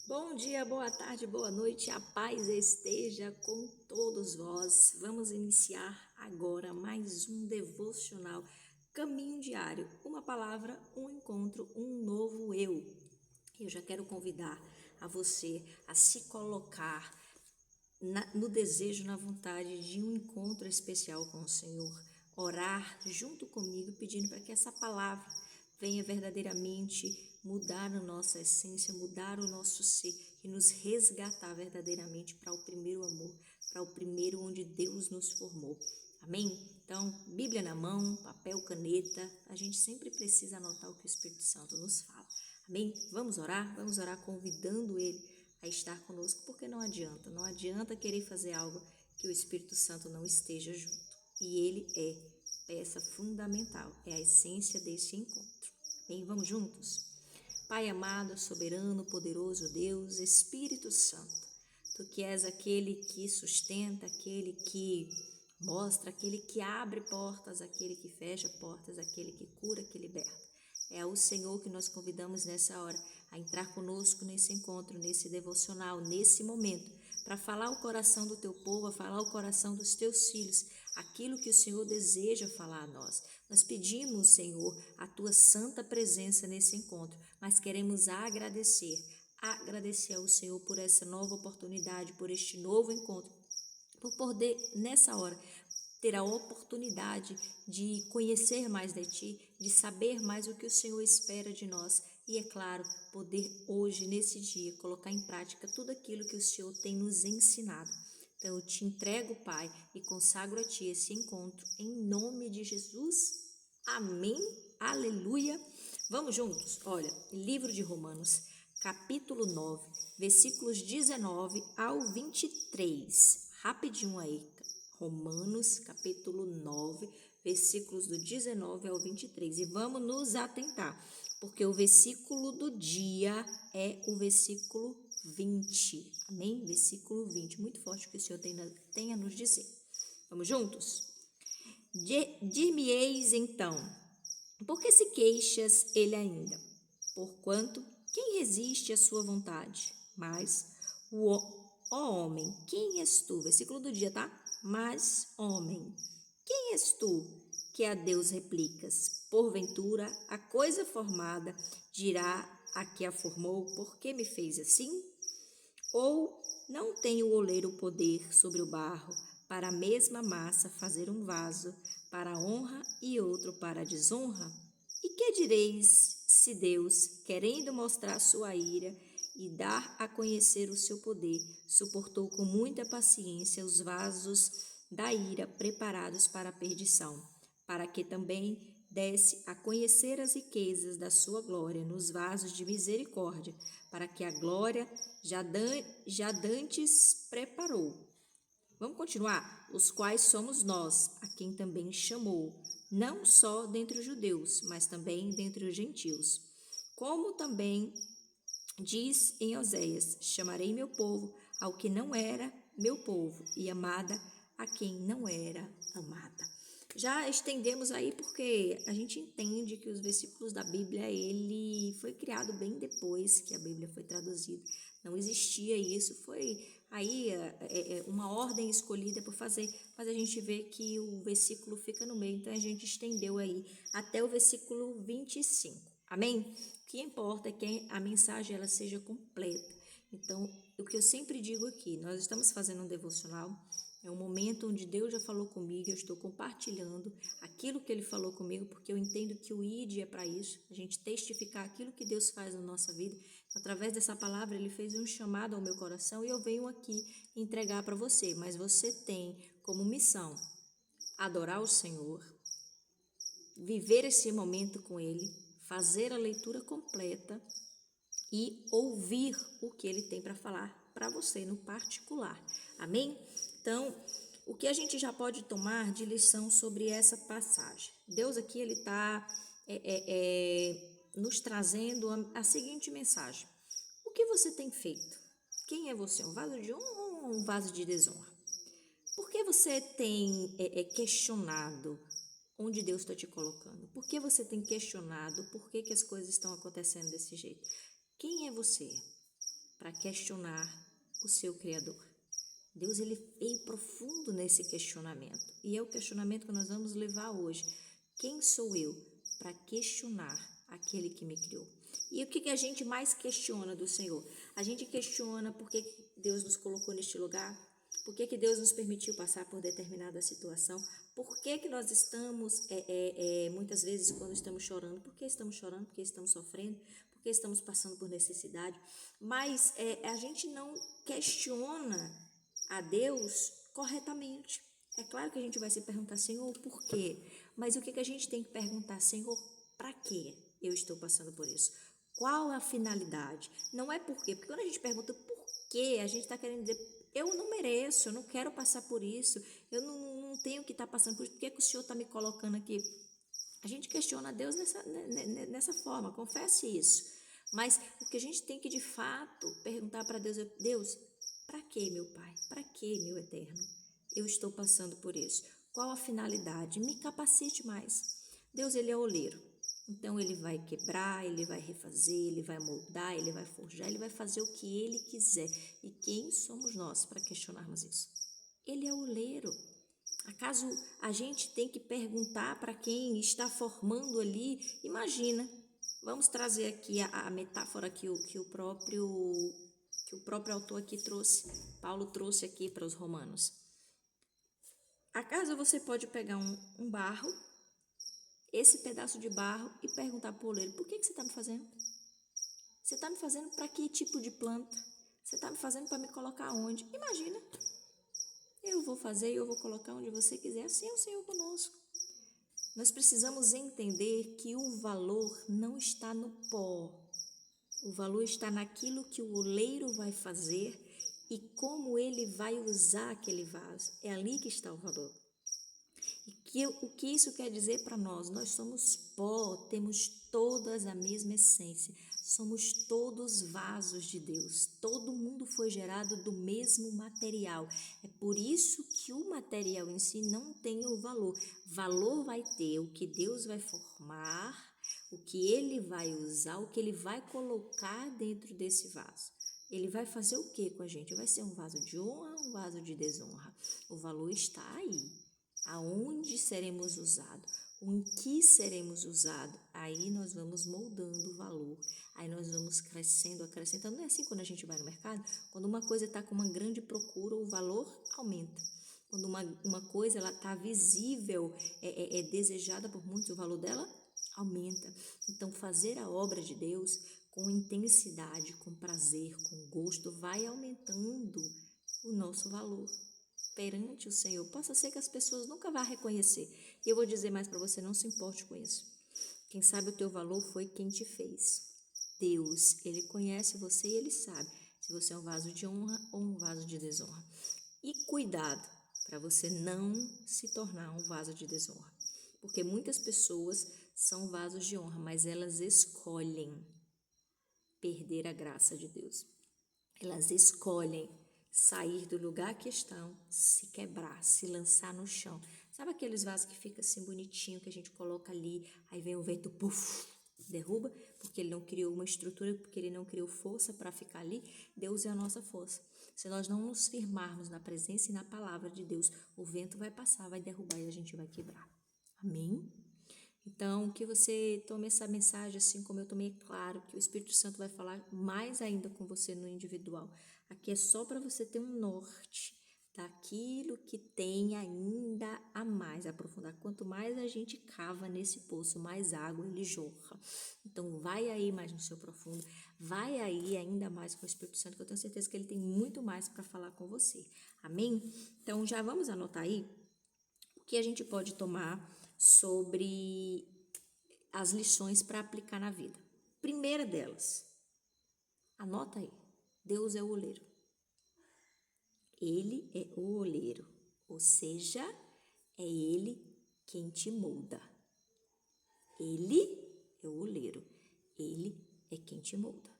Bom dia, boa tarde, boa noite, a paz esteja com todos vós. Vamos iniciar agora mais um devocional, caminho diário, uma palavra, um encontro, um novo eu. Eu já quero convidar a você a se colocar no desejo, na vontade de um encontro especial com o Senhor, orar junto comigo, pedindo para que essa palavra venha verdadeiramente mudar a nossa essência, mudar o nosso ser e nos resgatar verdadeiramente para o primeiro amor, para o primeiro onde Deus nos formou. Amém? Então, Bíblia na mão, papel, caneta, a gente sempre precisa anotar o que o Espírito Santo nos fala. Amém? Vamos orar convidando Ele a estar conosco, porque não adianta querer fazer algo que o Espírito Santo não esteja junto. E Ele é peça fundamental, é a essência desse encontro. Bem, vamos juntos? Pai amado, soberano, poderoso Deus, Espírito Santo, Tu que és aquele que sustenta, aquele que mostra, aquele que abre portas, aquele que fecha portas, aquele que cura, que liberta. É ao Senhor que nós convidamos nessa hora a entrar conosco nesse encontro, nesse devocional, nesse momento, para falar o coração do Teu povo, a falar o coração dos Teus filhos, aquilo que o Senhor deseja falar a nós. Nós pedimos, Senhor, a Tua santa presença nesse encontro, mas queremos agradecer ao Senhor por essa nova oportunidade, por este novo encontro, por poder, nessa hora, ter a oportunidade de conhecer mais de Ti, de saber mais o que o Senhor espera de nós e, é claro, poder hoje, nesse dia, colocar em prática tudo aquilo que o Senhor tem nos ensinado. Então, eu te entrego, Pai, e consagro a Ti esse encontro, em nome de Jesus. Amém. Aleluia. Vamos juntos? Olha, livro de Romanos, capítulo 9, versículos 19 ao 23. Rapidinho aí. Romanos, capítulo 9, versículos do 19 ao 23. E vamos nos atentar, porque o versículo do dia é o versículo 20. Amém? Versículo 20. Muito forte o que o Senhor tem a nos dizer. Vamos juntos? Dir-me-eis então, por que se queixas ele ainda? Porquanto, quem resiste à sua vontade? Mas, ó homem, quem és tu? Versículo do dia, tá? Mas, homem, quem és tu que a Deus replicas? Porventura, a coisa formada dirá a que a formou, por que me fez assim? Ou não tem o oleiro poder sobre o barro, para a mesma massa fazer um vaso para a honra e outro para a desonra? E que direis se Deus, querendo mostrar sua ira e dar a conhecer o seu poder, suportou com muita paciência os vasos da ira preparados para a perdição, para que também desse a conhecer as riquezas da sua glória nos vasos de misericórdia, para que a glória já dantes preparou. Vamos continuar? Os quais somos nós, a quem também chamou, não só dentre os judeus, mas também dentre os gentios. Como também diz em Oséias: chamarei meu povo ao que não era meu povo, e amada a quem não era amada. Já estendemos aí porque a gente entende que os versículos da Bíblia, ele foi criado bem depois que a Bíblia foi traduzida. Não existia isso, foi aí uma ordem escolhida por fazer, mas a gente vê que o versículo fica no meio, então a gente estendeu aí até o versículo 25. Amém? O que importa é que a mensagem ela seja completa. Então, o que eu sempre digo aqui, nós estamos fazendo um devocional, é um momento onde Deus já falou comigo, eu estou compartilhando aquilo que Ele falou comigo, porque eu entendo que o ID é para isso, a gente testificar aquilo que Deus faz na nossa vida. Então, através dessa palavra, Ele fez um chamado ao meu coração e eu venho aqui entregar para você. Mas você tem como missão adorar o Senhor, viver esse momento com Ele, fazer a leitura completa e ouvir o que Ele tem para falar para você no particular. Amém? Então, o que a gente já pode tomar de lição sobre essa passagem? Deus aqui ele está nos trazendo a seguinte mensagem: o que você tem feito? Quem é você? Um vaso de honra ou um vaso de desonra? Por que você tem questionado onde Deus está te colocando? Por que você tem questionado por que as coisas estão acontecendo desse jeito? Quem é você? para questionar o seu Criador. Deus, ele veio profundo nesse questionamento. E é o questionamento que nós vamos levar hoje. Quem sou eu para questionar aquele que me criou? E o que a gente mais questiona do Senhor? A gente questiona por que Deus nos colocou neste lugar, por que Deus nos permitiu passar por determinada situação, por que nós estamos, muitas vezes, quando estamos chorando, por que estamos chorando, por que estamos sofrendo, por que estamos passando por necessidade, mas a gente não questiona a Deus corretamente. É claro que a gente vai se perguntar, Senhor, por quê? Mas o que a gente tem que perguntar, Senhor, para que eu estou passando por isso? Qual a finalidade? Não é por quê, porque quando a gente pergunta por quê, a gente está querendo dizer, eu não mereço, eu não quero passar por isso, eu não tenho que estar passando por isso, por que o Senhor está me colocando aqui? A gente questiona a Deus nessa forma, confesse isso. Mas o que a gente tem que, de fato, perguntar para Deus é, Deus, para que, meu Pai? Para que, meu Eterno? Eu estou passando por isso. Qual a finalidade? Me capacite mais. Deus, ele é oleiro. Então, ele vai quebrar, ele vai refazer, ele vai moldar, ele vai forjar, ele vai fazer o que ele quiser. E quem somos nós para questionarmos isso? Ele é oleiro. Acaso a gente tem que perguntar para quem está formando ali? Imagina, vamos trazer aqui a metáfora que o próprio autor aqui trouxe, Paulo trouxe aqui para os romanos. Acaso você pode pegar um barro, esse pedaço de barro, e perguntar para o oleiro, por que você está me fazendo? Você está me fazendo para que tipo de planta? Você está me fazendo para me colocar onde? Imagina, eu vou fazer e eu vou colocar onde você quiser, assim é o Senhor conosco. Nós precisamos entender que o valor não está no pó, o valor está naquilo que o oleiro vai fazer e como ele vai usar aquele vaso. É ali que está o valor. O que isso quer dizer para nós? Nós somos pó, temos todas a mesma essência, somos todos vasos de Deus, todo mundo foi gerado do mesmo material. É por isso que o material em si não tem o valor. Valor vai ter o que Deus vai formar, o que ele vai usar, o que ele vai colocar dentro desse vaso. Ele vai fazer o que com a gente? Vai ser um vaso de honra ou um vaso de desonra? O valor está aí. Aonde seremos usados, em que seremos usados, aí nós vamos moldando o valor, aí nós vamos crescendo, acrescentando. Não é assim quando a gente vai no mercado? Quando uma coisa está com uma grande procura, o valor aumenta. Quando uma coisa está visível, é desejada por muitos, o valor dela aumenta. Então, fazer a obra de Deus com intensidade, com prazer, com gosto, vai aumentando o nosso valor perante o Senhor. Possa ser que as pessoas nunca vão reconhecer. E eu vou dizer mais para você, não se importe com isso. Quem sabe o teu valor foi quem te fez. Deus, ele conhece você e ele sabe se você é um vaso de honra ou um vaso de desonra. E cuidado para você não se tornar um vaso de desonra. Porque muitas pessoas são vasos de honra, mas elas escolhem perder a graça de Deus. Elas escolhem sair do lugar que estão, se quebrar, se lançar no chão. Sabe aqueles vasos que fica assim bonitinho, que a gente coloca ali, aí vem o vento, puf, derruba, porque ele não criou uma estrutura, porque ele não criou força para ficar ali. Deus é a nossa força. Se nós não nos firmarmos na presença e na palavra de Deus, o vento vai passar, vai derrubar e a gente vai quebrar. Amém? Então, que você tome essa mensagem assim como eu tomei, claro que o Espírito Santo vai falar mais ainda com você no individual. Aqui é só para você ter um norte daquilo que tem ainda a mais, aprofundar. Quanto mais a gente cava nesse poço, mais água ele jorra. Então, vai aí mais no seu profundo, vai aí ainda mais com o Espírito Santo, que eu tenho certeza que ele tem muito mais para falar com você. Amém? Então, já vamos anotar aí o que a gente pode tomar sobre as lições para aplicar na vida. Primeira delas, anota aí, Deus é o oleiro. Ele é o oleiro, ou seja, é Ele quem te molda. Ele é o oleiro, Ele é quem te molda.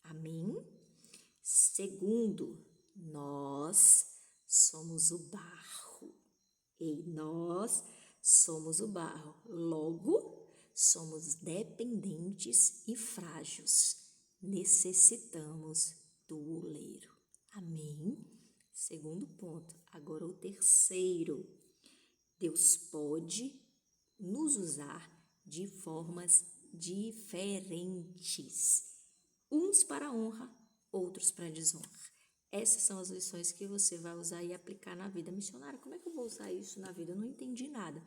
Amém? Segundo, nós somos o barro. E nós somos o barro. Logo, somos dependentes e frágeis. Necessitamos do oleiro. Amém? Segundo ponto. Agora o terceiro. Deus pode nos usar de formas diferentes. Uns para a honra, outros para a desonra. Essas são as lições que você vai usar e aplicar na vida. Missionária, como é que eu vou usar isso na vida? Eu não entendi nada.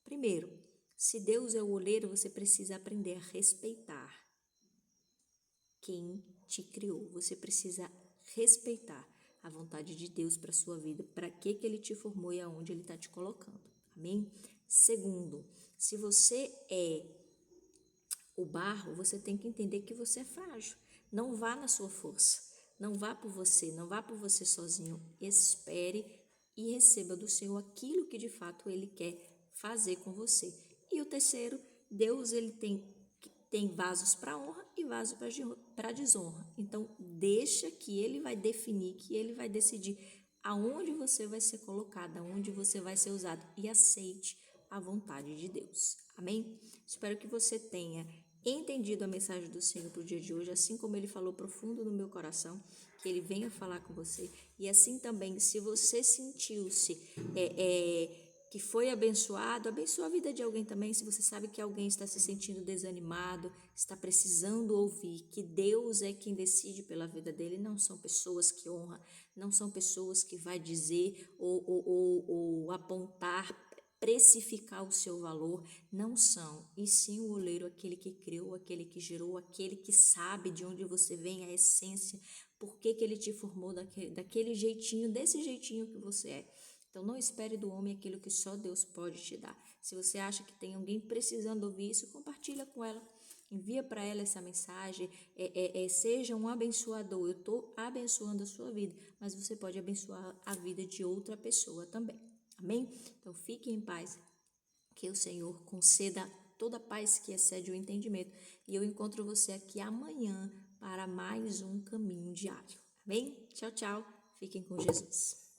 Primeiro, se Deus é o oleiro, você precisa aprender a respeitar quem te criou. Você precisa respeitar a vontade de Deus para a sua vida, para que Ele te formou e aonde Ele está te colocando. Amém? Segundo, se você é o barro, você tem que entender que você é frágil. Não vá na sua força. Não vá por você, não vá por você sozinho. Espere e receba do Senhor aquilo que de fato Ele quer fazer com você. E o terceiro, Deus ele tem vasos para honra e vasos para desonra. Então, deixa que Ele vai definir, que Ele vai decidir aonde você vai ser colocado, aonde você vai ser usado. E aceite a vontade de Deus. Amém? Espero que você tenha entendido a mensagem do Senhor para o dia de hoje, assim como Ele falou profundo no meu coração, que Ele venha falar com você. E assim também, se você sentiu-se que foi abençoado, abençoa a vida de alguém também. Se você sabe que alguém está se sentindo desanimado, está precisando ouvir que Deus é quem decide pela vida dele, não são pessoas que honram, não são pessoas que vai dizer ou apontar, precificar o seu valor, não são, e sim o oleiro, aquele que criou, aquele que gerou, aquele que sabe de onde você vem, a essência, por que ele te formou daquele jeitinho, desse jeitinho que você é. Então, não espere do homem aquilo que só Deus pode te dar. Se você acha que tem alguém precisando ouvir isso, compartilha com ela. Envia para ela essa mensagem, seja um abençoador. Eu estou abençoando a sua vida, mas você pode abençoar a vida de outra pessoa também. Amém? Então, fique em paz, que o Senhor conceda toda a paz que excede o entendimento. E eu encontro você aqui amanhã para mais um Caminho Diário. Amém? Tchau, tchau. Fiquem com Jesus.